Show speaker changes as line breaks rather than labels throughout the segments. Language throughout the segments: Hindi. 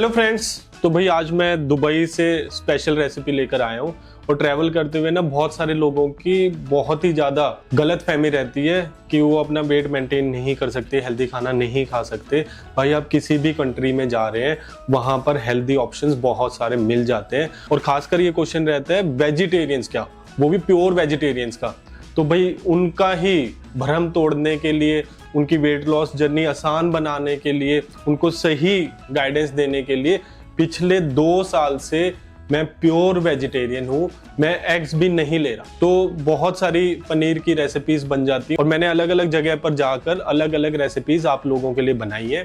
हेलो फ्रेंड्स, तो भाई आज मैं दुबई से स्पेशल रेसिपी लेकर आया हूँ। और ट्रैवल करते हुए ना बहुत सारे लोगों की बहुत ही ज़्यादा गलत फहमी रहती है कि वो अपना वेट मेंटेन नहीं कर सकते, हेल्दी खाना नहीं खा सकते। भाई आप किसी भी कंट्री में जा रहे हैं, वहाँ पर हेल्दी ऑप्शंस बहुत सारे मिल जाते हैं। और खासकर ये क्वेश्चन रहता है वेजिटेरियंस क्या, वो भी प्योर वेजिटेरियंस का। तो भाई उनका ही भ्रम तोड़ने के लिए, उनकी वेट लॉस जर्नी आसान बनाने के लिए, उनको सही गाइडेंस देने के लिए पिछले 2 साल से मैं प्योर वेजिटेरियन हूँ। मैं एग्स भी नहीं ले रहा। तो बहुत सारी पनीर की रेसिपीज बन जाती है और मैंने अलग अलग जगह पर जाकर अलग अलग रेसिपीज आप लोगों के लिए बनाई है।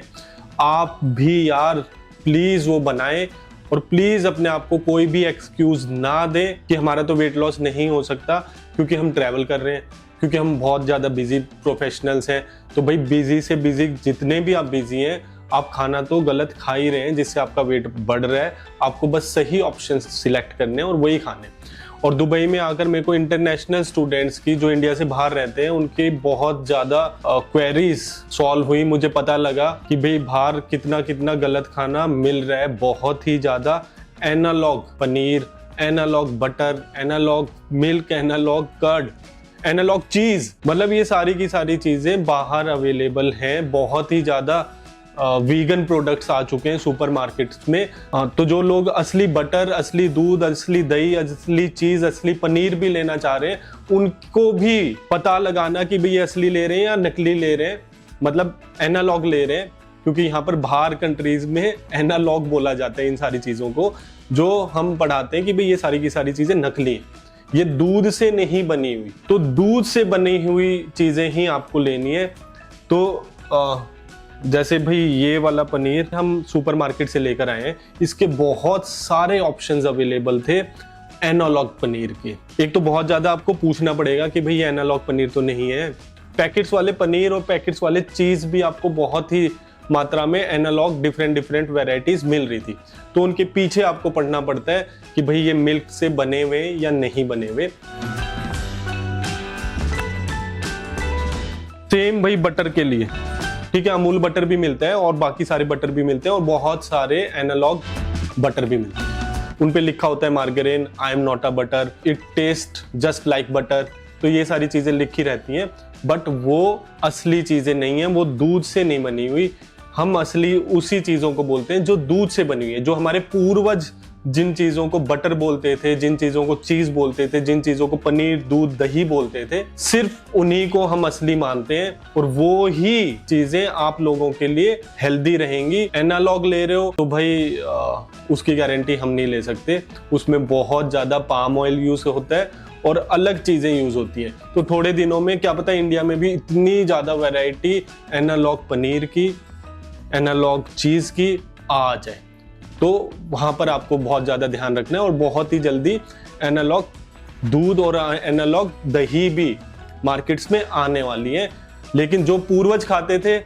आप भी यार प्लीज वो बनाएं और प्लीज अपने आप को कोई भी एक्सक्यूज ना दें कि हमारा तो वेट लॉस नहीं हो सकता क्योंकि हम ट्रैवल कर रहे हैं, क्योंकि हम बहुत ज़्यादा बिजी प्रोफेशनल्स हैं। तो भाई बिजी से बिजी जितने भी आप बिजी हैं, आप खाना तो गलत खा ही रहे हैं जिससे आपका वेट बढ़ रहा है। आपको बस सही ऑप्शन सिलेक्ट करने हैं और वही खाने। और दुबई में आकर मेरे को इंटरनेशनल स्टूडेंट्स की, जो इंडिया से बाहर रहते हैं, उनकी बहुत ज़्यादा क्वेरीज सॉल्व हुई। मुझे पता लगा कि भाई बाहर कितना कितना गलत खाना मिल रहा है, बहुत ही ज़्यादा। Analogue paneer, analogue butter, analogue milk, analogue curd, analogue cheese, मतलब ये सारी की सारी चीजें बाहर अवेलेबल हैं। बहुत ही ज्यादा वीगन प्रोडक्ट्स आ चुके हैं सुपरमार्केट्स में। तो जो लोग असली बटर, असली दूध, असली दही, असली चीज, असली पनीर भी लेना चाह रहे हैं, उनको भी पता लगाना कि भाई ये असली ले रहे हैं या नकली ले रहे हैं, मतलब एनालॉग ले रहे हैं। क्योंकि यहाँ पर बाहर कंट्रीज में एनालॉग बोला जाता है इन सारी चीजों को, जो हम पढ़ाते हैं कि भाई ये सारी की सारी चीजें नकली हैं, ये दूध से नहीं बनी हुई। तो दूध से बनी हुई चीजें ही आपको लेनी है। तो जैसे भाई ये वाला पनीर हम सुपरमार्केट से लेकर आए हैं, इसके बहुत सारे ऑप्शंस अवेलेबल थे एनालॉग पनीर के। एक तो बहुत ज्यादा आपको पूछना पड़ेगा कि भाई ये एनालॉग पनीर तो नहीं है। पैकेट्स वाले पनीर और पैकेट्स वाले चीज भी आपको बहुत ही मात्रा में एनालॉग डिफरेंट वैरायटीज मिल रही थी। तो उनके पीछे आपको पढ़ना पड़ता है कि भाई ये मिल्क से बने हुए या नहीं बने हुए। सेम भाई बटर के लिए, ठीक है, अमूल बटर भी मिलता है और बाकी सारे बटर भी मिलते हैं और बहुत सारे एनालॉग बटर भी मिलते हैं। उन पे लिखा होता है margarine, I am not a butter, it taste just like butter. तो ये सारी चीजें लिखी रहती हैं, बट वो असली चीजें नहीं है, वो दूध से नहीं बनी हुई। हम असली उसी चीजों को बोलते हैं जो दूध से बनी हुई है। जो हमारे पूर्वज जिन चीजों को बटर बोलते थे, जिन चीजों को चीज बोलते थे, जिन चीजों को पनीर, दूध, दही बोलते थे, सिर्फ उन्हीं को हम असली मानते हैं और वो ही चीजें आप लोगों के लिए हेल्दी रहेंगी। एनालॉग ले रहे हो तो भाई उसकी गारंटी हम नहीं ले सकते। उसमें बहुत ज्यादा पाम ऑयल यूज होता है और अलग चीजें यूज होती हैं। तो थोड़े दिनों में क्या पता इंडिया में भी इतनी ज्यादा वैरायटी एनालॉग पनीर की, एनालॉग चीज की आ जाए। तो वहां पर आपको बहुत ज्यादा ध्यान रखना है और बहुत ही जल्दी एनालॉग दूध और एनालॉग दही भी मार्केट्स में आने वाली है। लेकिन जो पूर्वज खाते थे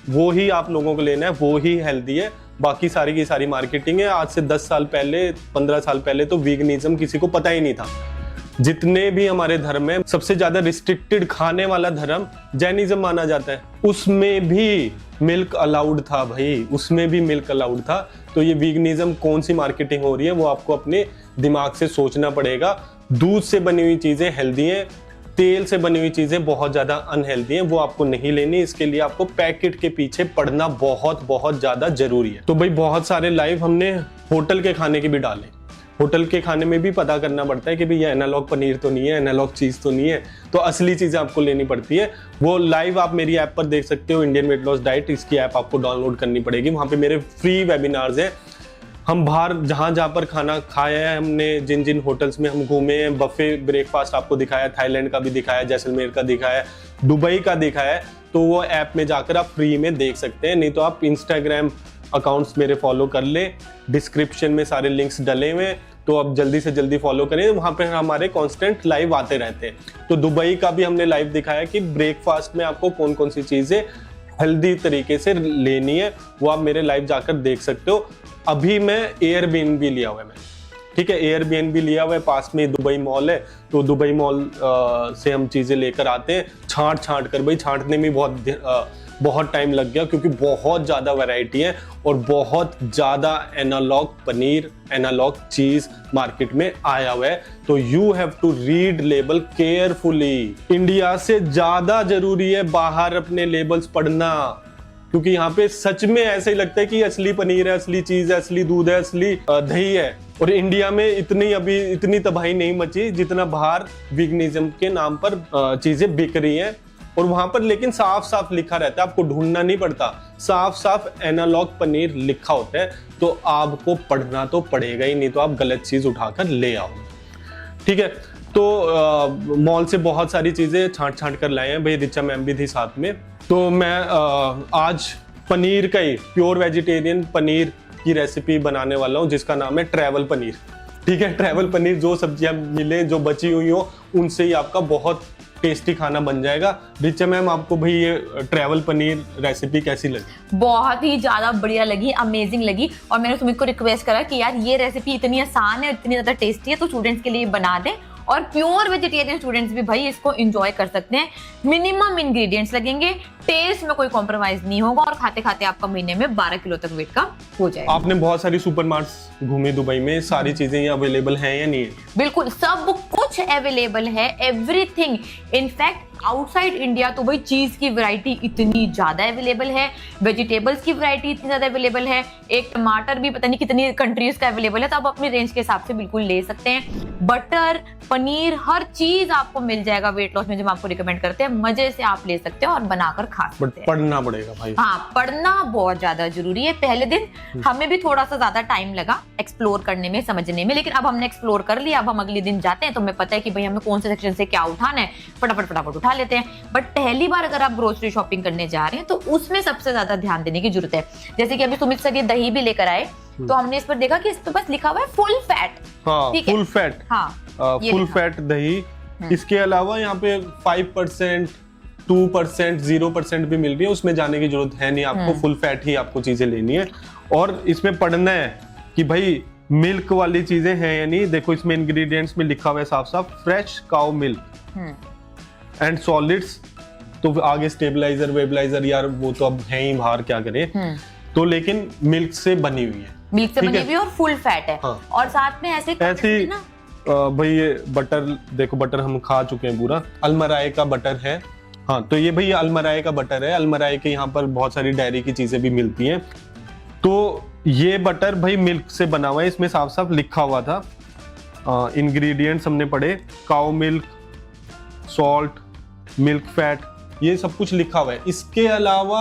वो ही आप लोगों को लेना है, वो ही हेल्दी है। बाकी सारी की सारी मार्केटिंग है। आज से 10 साल पहले, 15 साल पहले तो वीगनिज्म किसी को पता ही नहीं था। जितने भी हमारे धर्म में सबसे ज्यादा रिस्ट्रिक्टेड खाने वाला धर्म जैनिज्म माना जाता है, उसमें भी मिल्क अलाउड था भाई, उसमें भी मिल्क अलाउड था। तो ये वीगनिज्म कौन सी मार्केटिंग हो रही है वो आपको अपने दिमाग से सोचना पड़ेगा। दूध से बनी हुई चीजें हेल्दी हैं, तेल से बनी हुई चीजें बहुत ज्यादा अनहेल्दी हैं, वो आपको नहीं लेनी। इसके लिए आपको पैकेट के पीछे पड़ना बहुत ज्यादा जरूरी है। तो भाई बहुत सारे लाइव हमने होटल के खाने के भी डाले। होटल के खाने में भी पता करना पड़ता है कि भाई ये एनालॉग पनीर तो नहीं है, एनालॉग चीज तो नहीं है। तो असली चीजें आपको लेनी पड़ती है। वो लाइव आप मेरी ऐप पर देख सकते हो, इंडियन वेट लॉस डाइट। इसकी ऐप आपको डाउनलोड करनी पड़ेगी। वहां पे मेरे फ्री वेबिनार्स हैं। हम बाहर जहां पर खाना खाया है हमने, जिन जिन होटल्स में हम घूमे हैं, बफे ब्रेकफास्ट आपको दिखाया, थाईलैंड का भी दिखाया, जैसलमेर का दिखाया, दुबई का दिखाया। तो वो ऐप में जाकर आप फ्री में देख सकते हैं। नहीं तो आप इंस्टाग्राम अकाउंट्स मेरे फॉलो कर ले, डिस्क्रिप्शन में सारे लिंक्स डले हुए, तो आप जल्दी से जल्दी फॉलो करें। वहां पे हमारे कांस्टेंट लाइव आते रहते हैं। तो दुबई का भी हमने लाइव दिखाया कि ब्रेकफास्ट में आपको कौन कौन सी चीजें हेल्दी तरीके से लेनी है, वो आप मेरे लाइव जाकर देख सकते हो। अभी मैं एयरबीएनबी लिया हुआ है। ठीक है। एयरबीएनबी लिया हुआ है, पास में दुबई मॉल है, तो दुबई मॉल से हम चीजें लेकर आते हैं छांट कर। भाई छांटने में बहुत टाइम लग गया, क्योंकि बहुत ज्यादा वैरायटी है और बहुत ज्यादा analogue paneer, analogue cheese market में आया हुआ है। तो you have to read label carefully. India से ज्यादा जरूरी है बाहर अपने लेबल्स पढ़ना, क्योंकि यहाँ पे सच में ऐसे ही लगता है कि असली पनीर है, असली चीज है, असली दूध है, असली दही है। और इंडिया में इतनी तबाही नहीं मची जितना बाहर वीगनिज्म के नाम पर चीजें बिक रही हैं। और वहां पर लेकिन साफ साफ लिखा रहता है, आपको ढूंढना नहीं पड़ता, साफ साफ एनालॉग पनीर लिखा होता है। तो आपको पढ़ना तो पड़ेगा ही, नहीं तो आप गलत चीज उठाकर ले आओ। ठीक है। तो मॉल से बहुत सारी चीजें छांट कर लाए हैं। भाई रिचा मैम भी थी साथ में। तो मैं आज पनीर का ही प्योर वेजिटेरियन पनीर की रेसिपी बनाने वाला हूँ, जिसका नाम है ट्रैवल पनीर। ठीक है। ट्रैवल पनीर, जो सब्जियां मिले, जो बची हुई हो, उनसे ही आपका बहुत टेस्टी खाना बन जाएगा। रिचा मैम, आपको भाई ये ट्रैवल पनीर रेसिपी कैसी लगी?
बहुत ही ज्यादा बढ़िया लगी, अमेजिंग लगी। और मैंने सुमित को रिक्वेस्ट करा कि यार ये रेसिपी इतनी आसान है, इतनी ज्यादा टेस्टी है, तो स्टूडेंट्स के लिए बना दें। और प्योर वेजिटेरियन स्टूडेंट्स भी भाई इसको एंजॉय कर सकते हैं। मिनिमम इंग्रेडिएंट्स लगेंगे, टेस्ट में कोई कॉम्प्रोमाइज नहीं होगा, और खाते खाते आपका महीने में 12 किलो तक वेट का हो जाएगा।
आपने बहुत सारी सुपरमार्ट्स घूमी दुबई में, सारी चीजें ये अवेलेबल हैं या नहीं है?
बिल्कुल सब कुछ अवेलेबल है, एवरीथिंग। इनफैक्ट आउटसाइड इंडिया तो भाई चीज की वैरायटी इतनी ज्यादा अवेलेबल है, वेजिटेबल्स की वैरायटी इतनी ज्यादा अवेलेबल है, एक टमाटर भी पता नहीं कितनी कंट्रीज का अवेलेबल है। तो आप अपनी रेंज के हिसाब से बिल्कुल ले सकते हैं। बटर, पनीर, हर चीज आपको मिल जाएगा वेट लॉस में, जो हम आपको रिकमेंड करते हैं। मजे से आप ले सकते हो और बनाकर खा सकते हैं।
पढ़ना पड़ेगा भाई।
हाँ, पढ़ना बहुत ज्यादा जरूरी है। पहले दिन हमें भी थोड़ा सा ज्यादा टाइम लगा एक्सप्लोर करने में, समझने में, लेकिन अब हमने एक्सप्लोर कर लिया। अब हम अगले दिन जाते हैं तो हमें पता है कि भाई हमें कौन से सेक्शन से क्या उठाना है, फटाफट उठा लेते हैं। बट पहली बार अगर आप ग्रोसरी शॉपिंग करने जा रहे हैं तो उसमें सबसे ज्यादा ध्यान देने की जरूरत है। जैसे कि अभी सुमित सर ये दही भी लेकर आए, तो हमने इस पर देखा कि इस पर बस लिखा हुआ है फुल फैट।
हाँ, फुल फैट।
हाँ,
फुल फैट दही। इसके अलावा यहाँ पे 5%, 2%, 0% भी मिल रही है, उसमें जाने की जरूरत है नहीं आपको। फुल फैट ही आपको चीजें लेनी है। और इसमें पढ़ना है कि भाई मिल्क वाली चीजें हैं या नहीं। देखो इसमें इंग्रेडिएंट्स में लिखा हुआ है साफ साफ, fresh cow milk and solids. तो आगे स्टेबलाइजर वेबलाइजर, यार वो तो अब है ही बाहर, क्या करें। तो लेकिन मिल्क से बनी हुई है,
मिल्क से बनी हुई और फुल फैट है।
हाँ।
और साथ में ऐसे ना
भाई ये बटर देखो, बटर हम खा चुके हैं पूरा। अलमराय का बटर है। हाँ, तो ये भाई अलमराय का बटर है। अलमराय के यहाँ पर बहुत सारी डेयरी की चीजें भी मिलती हैं। तो ये बटर भाई मिल्क से बना हुआ है, इसमें साफ साफ लिखा हुआ था। इंग्रेडिएंट्स हमने पढ़े, cow milk, salt, milk fat, ये सब कुछ लिखा हुआ है। इसके अलावा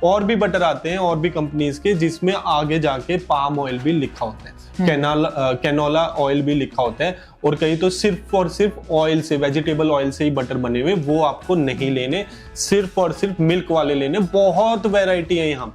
और भी बटर आते हैं और भी कंपनीज के, जिसमें आगे जाके पाम ऑयल भी लिखा होता है, कैनोला ऑयल भी लिखा होता है। और कहीं तो सिर्फ और सिर्फ ऑयल से, वेजिटेबल ऑयल से ही बटर बने हुए, वो आपको नहीं लेने, सिर्फ और सिर्फ मिल्क वाले लेने। बहुत वैरायटी है यहाँ,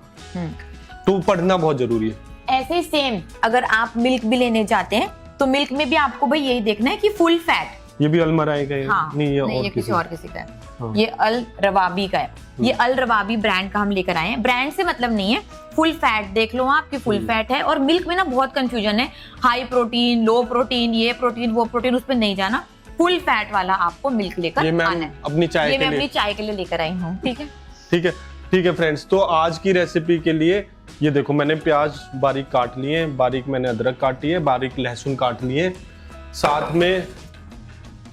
तो पढ़ना बहुत जरूरी है।
ऐसे ही सेम अगर आप मिल्क भी लेने जाते हैं तो मिल्क में भी आपको भाई यही देखना है कि फुल फैट।
ये भी अलमराय का है?
हाँ,
नहीं,
ये किसी और किसी का है। हाँ। ये अल रवाबी का है। ये अल रवाबी ब्रांड का हम लेकर आए हैं। ब्रांड से मतलब नहीं है, फुल फैट देख लो आपकी फुल फैट है। और मिल्क में ना बहुत कंफ्यूजन है, हाई प्रोटीन, लो प्रोटीन, ये प्रोटीन वो प्रोटीन, उस पर नहीं जाना। फुल फैट वाला आपको मिल्क लेकर आना है।
अपनी चाय
मैं अपनी चाय के लिए लेकर आई हूँ। ठीक है,
ठीक है, ठीक है फ्रेंड्स। तो आज की रेसिपी के लिए ये देखो, मैंने प्याज बारीक काट लिए, बारीक मैंने अदरक काटी है, बारीक लहसुन काट लिए। साथ में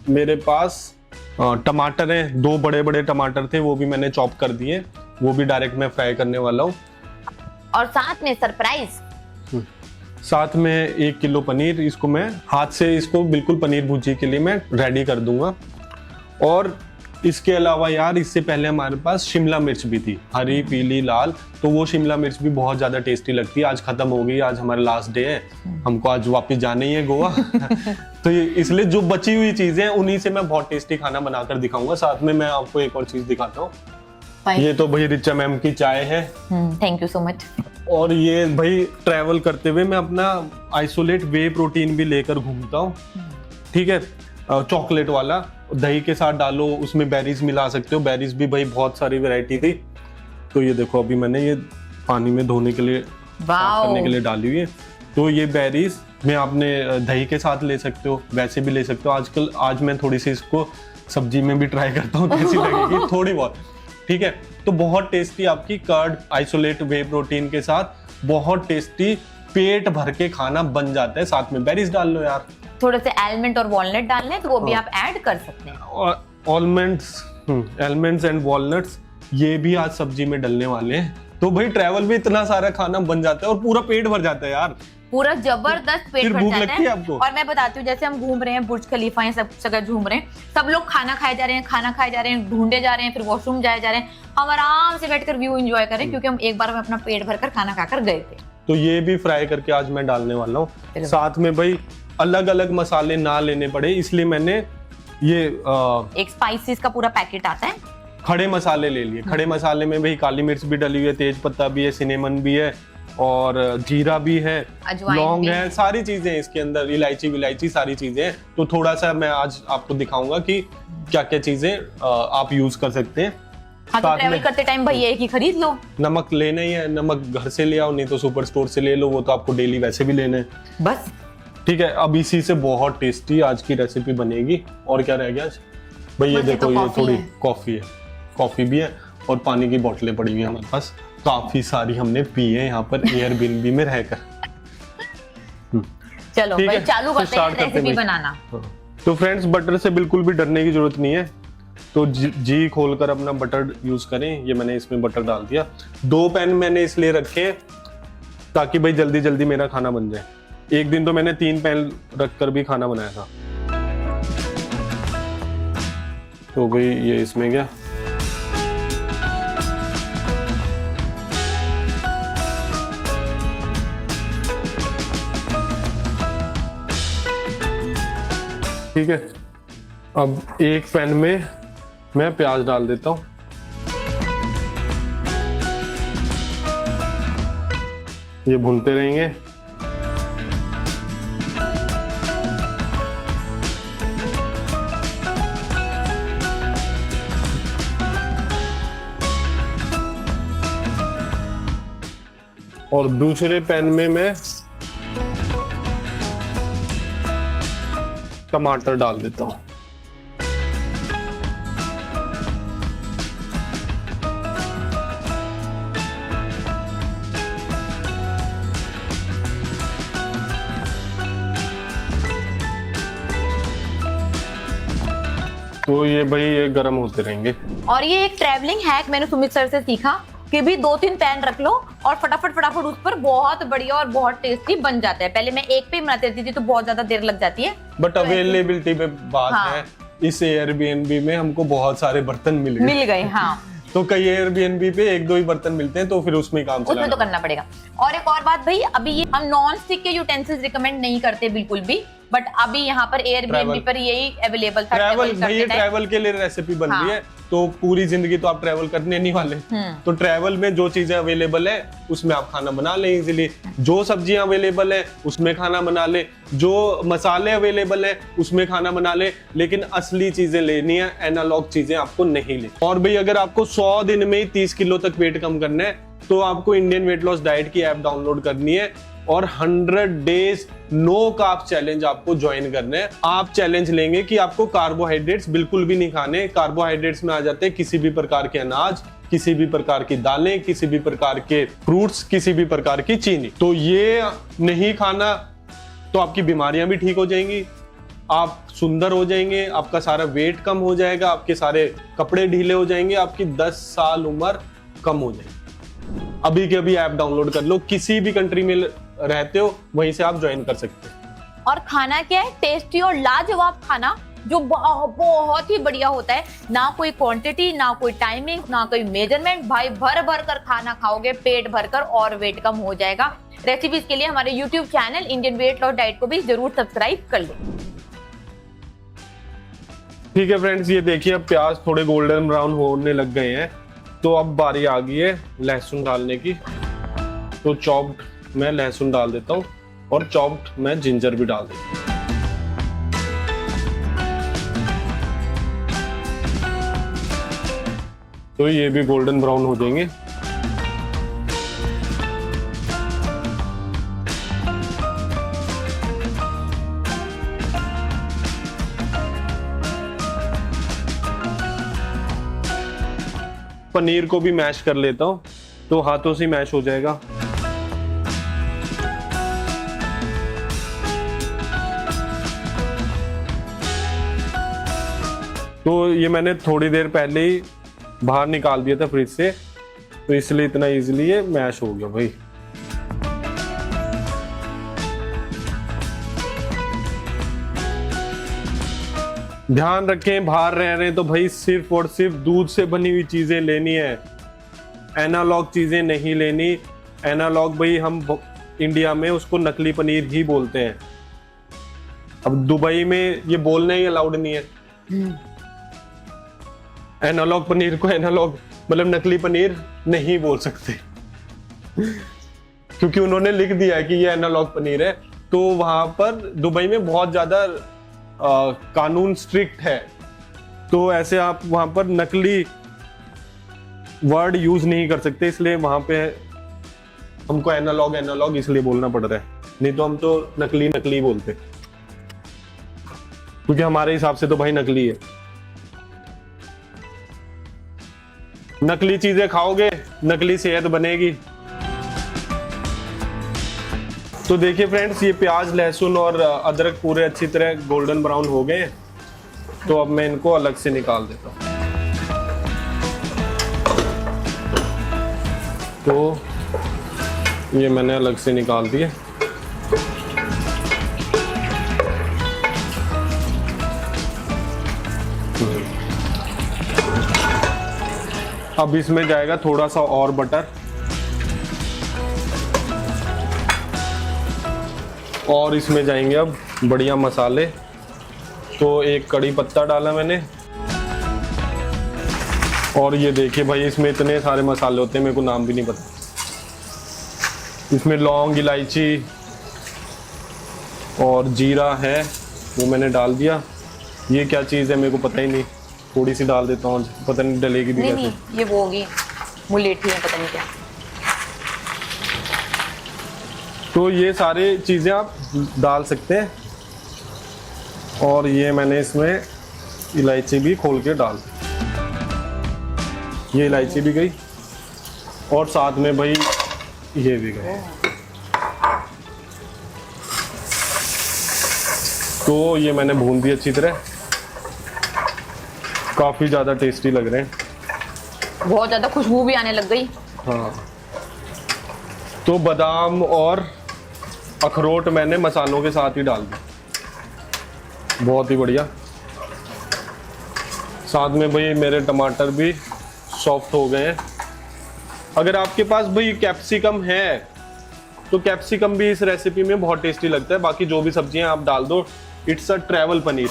मेरे पास टमाटर हैं, 2 बड़े बड़े टमाटर थे, वो भी मैंने चॉप कर दिए, वो भी डायरेक्ट मैं फ्राई करने वाला हूँ।
और साथ में सरप्राइज,
साथ में 1 किलो पनीर, इसको मैं हाथ से इसको बिल्कुल पनीर भुर्जी के लिए मैं रेडी कर दूंगा। और इसके अलावा यार, इससे पहले हमारे पास शिमला मिर्च भी थी, हरी, पीली, लाल। तो वो शिमला मिर्च भी बहुत ज्यादा टेस्टी लगती है। आज खत्म हो गई, आज हमारा लास्ट डे है, हमको आज वापस जाना ही है गोवा। तो इसलिए जो बची हुई चीजें हैं उन्हीं से मैं बहुत टेस्टी खाना बनाकर दिखाऊंगा। साथ में मैं आपको एक और चीज दिखाता हूँ, ये तो भाई रिचा मैम की चाय है।
Thank you so much.
और ये भाई ट्रैवल करते हुए मैं अपना आइसोलेट वे प्रोटीन भी लेकर घूमता हूँ। ठीक है, चॉकलेट वाला, दही के साथ डालो, उसमें बेरीज मिला सकते हो। बेरीज भी भाई बहुत सारी वैरायटी थी। तो ये देखो, अभी मैंने ये पानी में धोने के लिए, साफ करने के लिए डाली हुई है। तो ये बेरीज में आपने दही के साथ ले सकते हो, वैसे भी ले सकते हो। आजकल आज मैं थोड़ी सी इसको सब्जी में भी ट्राई करता हूँ, कैसी लगेगी थोड़ी बहुत, ठीक है। तो बहुत टेस्टी आपकी कर्ड आइसोलेट वे प्रोटीन के साथ बहुत टेस्टी पेट भर के खाना बन जाता है। साथ में बेरीज डाल लो यार,
थोड़े से एलमंड और वॉलनट डालने हैं तो वो भी आप ऐड कर सकते हैं।
और आलमंड्स एंड वॉलनट्स ये भी आज सब्जी में डलने वाले हैं। तो भाई ट्रैवल में इतना सारा खाना बन जाता है और पूरा पेट भर जाता है यार,
पूरा जबरदस्त पेट
फिर
भर
भूख
जाता
लगती
है
है आपको।
और मैं बताती हूँ, जैसे हम घूम रहे हैं बुर्ज खलीफा, ये सब जगह घूम रहे हैं, सब लोग खाना खाए जा रहे हैं, खाना खाए जा रहे हैं, ढूंढे जा रहे हैं, फिर वॉशरूम जाए जा रहे हैं, हम आराम से बैठकर व्यू एंजॉय करें, क्योंकि हम एक बार में अपना पेट भरकर खाना खाकर गए थे।
तो ये भी फ्राई करके आज मैं डालने वाला हूँ। साथ में भाई अलग अलग मसाले ना लेने पड़े, इसलिए मैंने ये
एक स्पाइसेस का पूरा पैकेट आता है,
खड़े मसाले ले लिए। खड़े मसाले में भाई काली मिर्च भी डली हुई है, तेज पत्ता भी है, सिनेमन भी है और जीरा भी है, लौंग है, सारी चीजें इसके अंदर, इलायची सारी चीजें हैं। तो थोड़ा सा मैं आज आपको दिखाऊंगा कि क्या क्या चीजें आप यूज कर सकते हैं।
हाँ, तो ट्रैवल करते टाइम भाई एक ही खरीद लो।
नमक लेना ही है, नमक घर से ले आओ, नहीं तो सुपर स्टोर से ले लो, वो तो आपको डेली वैसे भी लेना है
बस।
ठीक है। अब इसी से बहुत टेस्टी आज की रेसिपी बनेगी। और क्या रह गया आज भाई, ये देखो, ये थोड़ी कॉफी है, कॉफी भी है और पानी की बोतलें पड़ी हुई है हमारे पास, काफी सारी हमने पी है यहाँ पर एयरबीएनबी में रहकर।
चलो भाई चालू करते हैं रेसिपी बनाना।
तो फ्रेंड्स, बटर से बिल्कुल भी डरने की जरूरत नहीं है, तो जी खोलकर अपना बटर यूज करें। ये मैंने इसमें बटर डाल दिया। 2 पैन मैंने इसलिए रखे ताकि भाई जल्दी जल्दी मेरा खाना बन जाए। एक दिन तो मैंने 3 पैन रखकर भी खाना बनाया था। तो भाई ये इसमें गया, ठीक है। अब एक पैन में मैं प्याज डाल देता हूं। ये भूनते रहेंगे। और दूसरे पैन में मैं टमाटर डाल देता हूं। तो ये भाई ये गर्म होते रहेंगे।
और ये एक ट्रैवलिंग हैक मैंने सुमित सर से सीखा कि भी 2-3 पैन रख लो और फटाफट उस पर बहुत बढ़िया और बहुत टेस्टी बन जाता है। पहले मैं एक पे ही बनाती थी तो बहुत ज्यादा देर लग जाती है,
बट अवेलेबिलिटी पे बात है। इस एयरबीएनबी में हमको बहुत सारे बर्तन मिल
गए। हाँ,
तो कई एयरबीएनबी पे 1-2 ही बर्तन मिलते हैं, तो फिर उसमें काम चलाना,
उसमें तो करना पड़ेगा। और एक और बात भाई, अभी ये हम नॉन स्टिक के यूटेंसिल्स रिकमेंड नहीं करते बिल्कुल भी, बट अभी यहाँ पर एयरबीएनबी पर यही अवेलेबल था।
ट्रैवल के लिए रेसिपी बन रही है, तो पूरी जिंदगी तो आप ट्रैवल करने नहीं वाले। तो ट्रैवल में जो चीजें अवेलेबल है उसमें आप खाना बना ले इजीली, जो सब्जियां अवेलेबल है उसमें खाना बना ले, जो मसाले अवेलेबल है उसमें खाना बना ले। लेकिन असली चीजें लेनी है, एनालॉग चीजें आपको नहीं ले। और भाई अगर आपको 100 दिन में 30 किलो तक वेट कम करना है तो आपको इंडियन वेट लॉस डाइट की ऐप डाउनलोड करनी है और 100 डेज नो कार्ब चैलेंज आपको ज्वाइन करना है। आप चैलेंज लेंगे कि आपको कार्बोहाइड्रेट्स बिल्कुल भी नहीं खाने। कार्बोहाइड्रेट्स में आ जाते हैं किसी भी प्रकार के अनाज, किसी भी प्रकार की दालें, किसी भी प्रकार के फ्रूट्स, किसी भी प्रकार की चीनी। तो ये नहीं खाना तो आपकी बीमारियां भी ठीक हो जाएंगी, आप सुंदर हो जाएंगे, आपका सारा वेट कम हो जाएगा, आपके सारे कपड़े ढीले हो जाएंगे, आपकी 10 साल उम्र कम हो जाएगी। अभी के अभी ऐप डाउनलोड कर लो, किसी भी कंट्री में रहते हो वहीं से आप ज्वाइन कर सकते हैं।
और खाना क्या है, टेस्टी और लाजवाब खाना जो बहुत ही बढ़िया होता है। ना कोई क्वांटिटी, ना कोई टाइमिंग, ना कोई मेजरमेंट, भाई भर भर कर खाना खाओगे पेट भरकर और वेट कम हो जाएगा। रेसिपीज के लिए हमारे YouTube channel Indian weight loss diet को भी जरूर सब्सक्राइब कर लो।
ठीक है फ्रेंड्स, ये देखिए अब प्याज थोड़े गोल्डन ब्राउन होने लग गए हैं, तो अब बारी आ गई है लहसुन डालने की। तो चॉप्ड मैं लहसुन डाल देता हूँ और चॉप्ड मैं जिंजर भी डाल देता हूँ। तो ये भी गोल्डन ब्राउन हो जाएंगे। पनीर को भी मैश कर लेता हूँ, तो हाथों से मैश हो जाएगा। तो ये मैंने थोड़ी देर पहले ही बाहर निकाल दिया था फ्रिज से, तो इसलिए इतना इजीली ये मैश हो गया भाई। ध्यान रखें, बाहर रह रहे हैं तो भाई सिर्फ और सिर्फ दूध से बनी हुई चीजें लेनी है, एनालॉग चीजें नहीं लेनी। एनालॉग भाई हम इंडिया में उसको नकली पनीर ही बोलते हैं। अब दुबई में ये बोलना ही अलाउड नहीं है। एनालॉग पनीर को एनालॉग मतलब नकली पनीर नहीं बोल सकते क्योंकि उन्होंने लिख दिया है कि ये एनालॉग पनीर है। तो वहां पर दुबई में बहुत ज्यादा कानून स्ट्रिक्ट है, तो ऐसे आप वहां पर नकली वर्ड यूज नहीं कर सकते, इसलिए वहां पे हमको एनालॉग एनालॉग इसलिए बोलना पड़ रहा है, नहीं तो हम तो नकली नकली बोलते, क्योंकि हमारे हिसाब से तो भाई नकली है। नकली चीजें खाओगे, नकली सेहत बनेगी। तो देखिए फ्रेंड्स, ये प्याज, लहसुन और अदरक पूरे अच्छी तरह गोल्डन ब्राउन हो गए, तो अब मैं इनको अलग से निकाल देता हूँ। तो ये मैंने अलग से निकाल दिए। अब इसमें जाएगा थोड़ा सा और बटर, और इसमें जाएंगे अब बढ़िया मसाले। तो एक कड़ी पत्ता डाला मैंने, और ये देखिए भाई इसमें इतने सारे मसाले होते हैं, मेरे को नाम भी नहीं पता। इसमें लौंग, इलायची और जीरा है, वो मैंने डाल दिया। ये क्या चीज़ है मेरे को पता ही नहीं, थोड़ी सी डाल देता हूँ, पता नहीं डलेगी भी कैसे।
नहीं, ये वो होगी मुलेठी है, पता नहीं क्या।
तो ये सारी चीज़ें आप डाल सकते हैं, और ये मैंने इसमें इलायची भी खोल के डाल दी। ये इलायची भी गई, और साथ में भाई ये भी गए। तो ये मैंने भून दी अच्छी तरह, काफ़ी ज़्यादा टेस्टी लग रहे हैं,
बहुत ज़्यादा खुशबू भी आने लग गई।
हाँ, तो बादाम और अखरोट मैंने मसालों के साथ ही डाल दी, बहुत ही बढ़िया। साथ में भाई मेरे टमाटर भी सॉफ्ट हो गए हैं। अगर आपके पास भाई कैप्सिकम है तो कैप्सिकम भी इस रेसिपी में बहुत टेस्टी लगता है। बाकी जो भी सब्जियां आप डाल दो, इट्स अ ट्रैवल पनीर।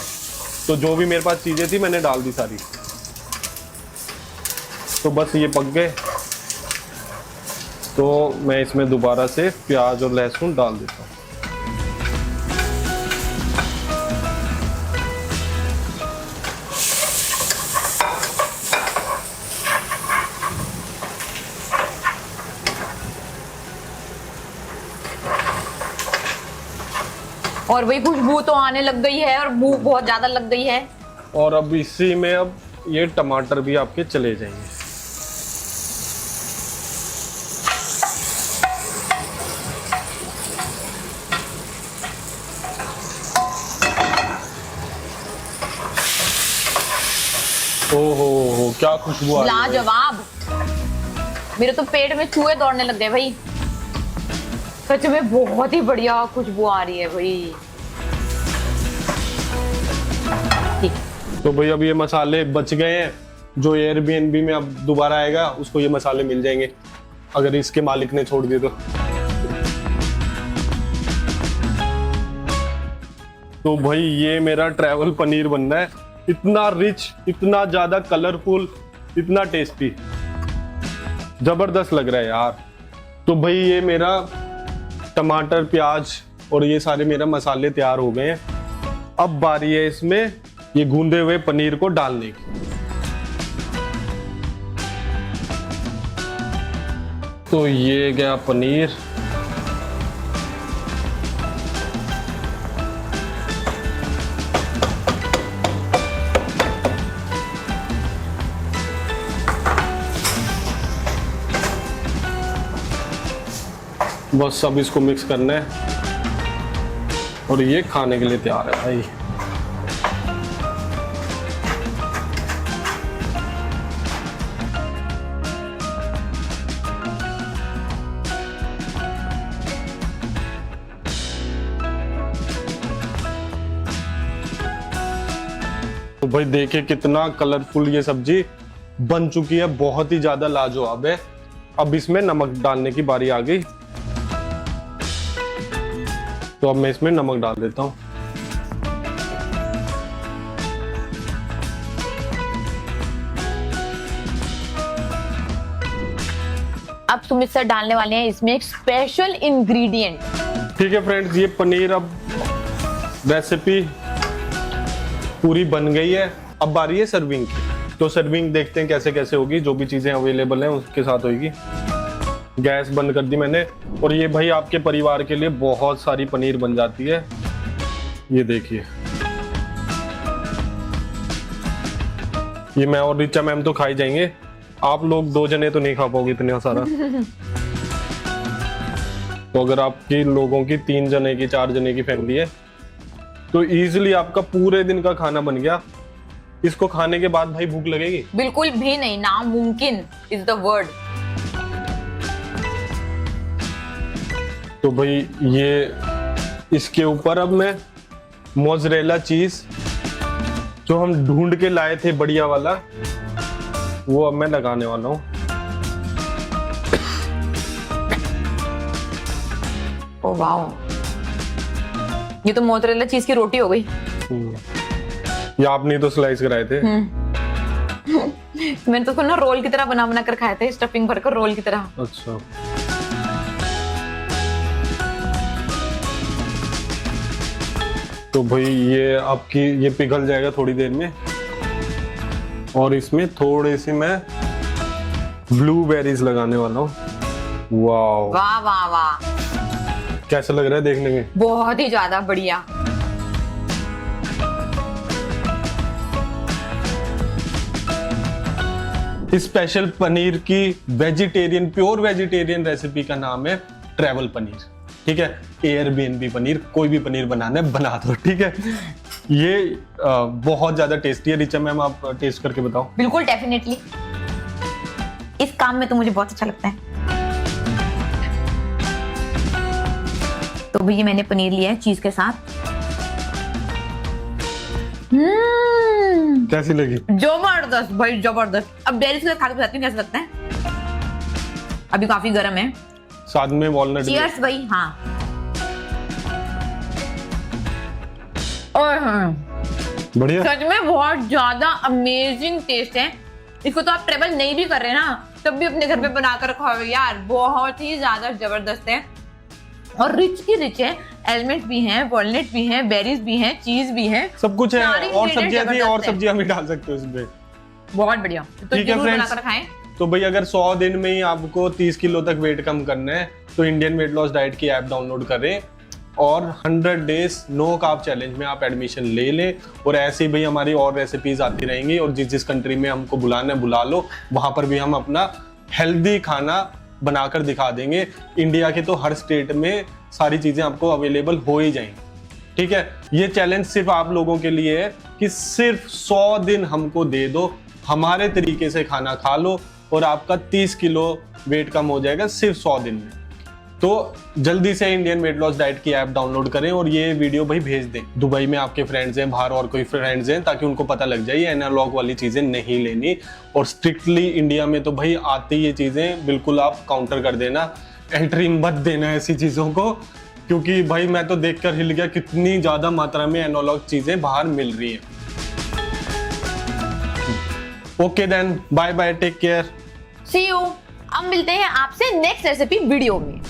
तो जो भी मेरे पास चीज़ें थी मैंने डाल दी सारी। तो बस ये पक गए, तो मैं इसमें दोबारा से प्याज और लहसुन डाल देता हूँ।
और वही खुशबू तो आने लग गई है, और भूख बहुत ज्यादा लग गई है।
और अब इसी में अब ये टमाटर भी आपके चले जाएंगे। ओहो, क्या खुशबू आ रही है।
लाजवाब, मेरे तो पेट में चूहे दौड़ने लग गए भाई, सच में बहुत ही बढ़िया खुशबू आ रही है भाई। ठीक,
तो भाई अब ये मसाले बच गए हैं, जो एयरबीएनबी में अब दोबारा आएगा उसको ये मसाले मिल जाएंगे, अगर इसके मालिक ने छोड़ दिए तो भाई ये मेरा ट्रैवल पनीर बन रहा है, इतना रिच, इतना ज्यादा कलरफुल, इतना टेस्टी, जबरदस्त लग रहा है यार। तो भाई ये मेरा टमाटर, प्याज और ये सारे मेरा मसाले तैयार हो गए हैं। अब बारी है इसमें ये गूंदे हुए पनीर को डालने की। तो ये गया पनीर, बस अब इसको मिक्स करना है और ये खाने के लिए तैयार है भाई। तो भाई देखिए कितना कलरफुल ये सब्जी बन चुकी है, बहुत ही ज्यादा लाजवाब है। अब इसमें नमक डालने की बारी आ गई, तो अब मैं इसमें नमक डाल देता हूँ।
अब सुमित सर डालने वाले हैं इसमें एक स्पेशल इंग्रेडिएंट।
ठीक है फ्रेंड्स, ये पनीर अब रेसिपी पूरी बन गई है। अब बारी है सर्विंग की, तो सर्विंग देखते हैं कैसे कैसे होगी। जो भी चीजें अवेलेबल हैं उसके साथ होगी। गैस बंद कर दी मैंने, और ये भाई आपके परिवार के लिए बहुत सारी पनीर बन जाती है। ये देखिए, ये मैं और रिचा मैम तो खा ही जाएंगे, आप लोग 2 जने तो नहीं खा पाओगे इतना सारा। तो अगर आपकी लोगों की 3 जने की 4 जने की फैमिली है तो इजीली आपका पूरे दिन का खाना बन गया। इसको खाने के बाद भाई भूख लगेगी?
बिल्कुल भी नहीं, नामुमकिन इज द वर्ड।
तो भाई ये इसके ऊपर अब मैं मोज़रेला चीज जो हम ढूंढ के लाए थे बढ़िया वाला, वो अब मैं लगाने वाला हूँ।
ओह वाओ, ये तो मोज़रेला चीज की रोटी हो गई।
ये आपने तो स्लाइस कराए थे।
मैंने तो उसको ना रोल की तरह बना बना कर खाए थे, स्टफिंग भरकर रोल की तरह।
अच्छा, तो भाई ये आपकी ये पिघल जाएगा थोड़ी देर में, और इसमें थोड़े से मैं ब्लूबेरीज लगाने वाला हूँ। वाह
वाह वाह वाह,
कैसा लग रहा है देखने में?
बहुत ही ज्यादा बढ़िया।
इस स्पेशल पनीर की वेजिटेरियन, प्योर वेजिटेरियन रेसिपी का नाम है ट्रैवल पनीर। ठीक है, एयरबीएनबी पनीर, कोई भी पनीर बनाना है बना दो। ठीक है, ये बहुत ज्यादा टेस्टी है। रिचा मैम आप टेस्ट करके बताओ।
बिल्कुल, डेफिनेटली, इस काम में तो मुझे बहुत अच्छा लगता है। तो भैया मैंने पनीर लिया है चीज के साथ।
कैसी लगी?
जबरदस्त भाई, जबरदस्त। अब डेयरी के साथ खा के बताती हूँ कैसा लगता है। अभी काफी गर्म है,
साथ में वॉलनट।
चीयर्स भाई। हाँ, और
बढ़िया,
सच में बहुत ज्यादा अमेजिंग टेस्ट है। इसको तो आप ट्रेवल नहीं भी कर रहे ना, तब भी अपने घर पे बनाकर खाओ यार, बहुत ही ज्यादा जबरदस्त है। और रिच की रिच है, एलिमेंट भी हैं, वॉलनट भी हैं, बेरीज भी हैं, चीज भी है,
सब कुछ है।
सारी
और सब्जियां थी, और
जबरदस्त है।
सब्जियां भी डाल सकते हो इसमें।
बहुत बढ़िया। तो
ठीक है
जरूर
फ्रेंड्स,
बनाकर खाएं।
तो भाई अगर 100 दिन में ही आपको 30 किलो तक वेट कम करना है तो इंडियन वेट लॉस डाइट की ऐप डाउनलोड करें, और 100 डेज नो कार्ब चैलेंज में आप एडमिशन ले लें। और ऐसे ही भाई हमारी और रेसिपीज आती रहेंगी, और जिस जिस कंट्री में हमको बुलाना है बुला लो, वहां पर भी हम अपना हेल्दी खाना बनाकर दिखा देंगे। इंडिया के तो हर स्टेट में सारी चीजें आपको अवेलेबल हो ही जाएंगी। ठीक है, ये चैलेंज सिर्फ आप लोगों के लिए है कि सिर्फ 100 दिन हमको दे दो, हमारे तरीके से खाना खा लो, और आपका 30 किलो वेट कम हो जाएगा सिर्फ 100 दिन में। तो जल्दी से इंडियन वेट लॉस डाइट की ऐप डाउनलोड करें, और ये वीडियो भाई भेज दें। दुबई में आपके फ्रेंड्स हैं, बाहर और कोई फ्रेंड्स हैं, ताकि उनको पता लग जाए एनालॉग वाली चीजें नहीं लेनी। और स्ट्रिक्टली इंडिया में तो भाई आती ये चीजें बिल्कुल आप काउंटर कर देना, एंट्री मत देना ऐसी चीजों को, क्योंकि भाई मैं तो देखकर हिल गया कितनी ज्यादा मात्रा में एनालॉग चीजें बाहर मिल रही हैं। Okay then, bye bye, take care,
see you. अब मिलते हैं आपसे नेक्स्ट रेसिपी वीडियो में।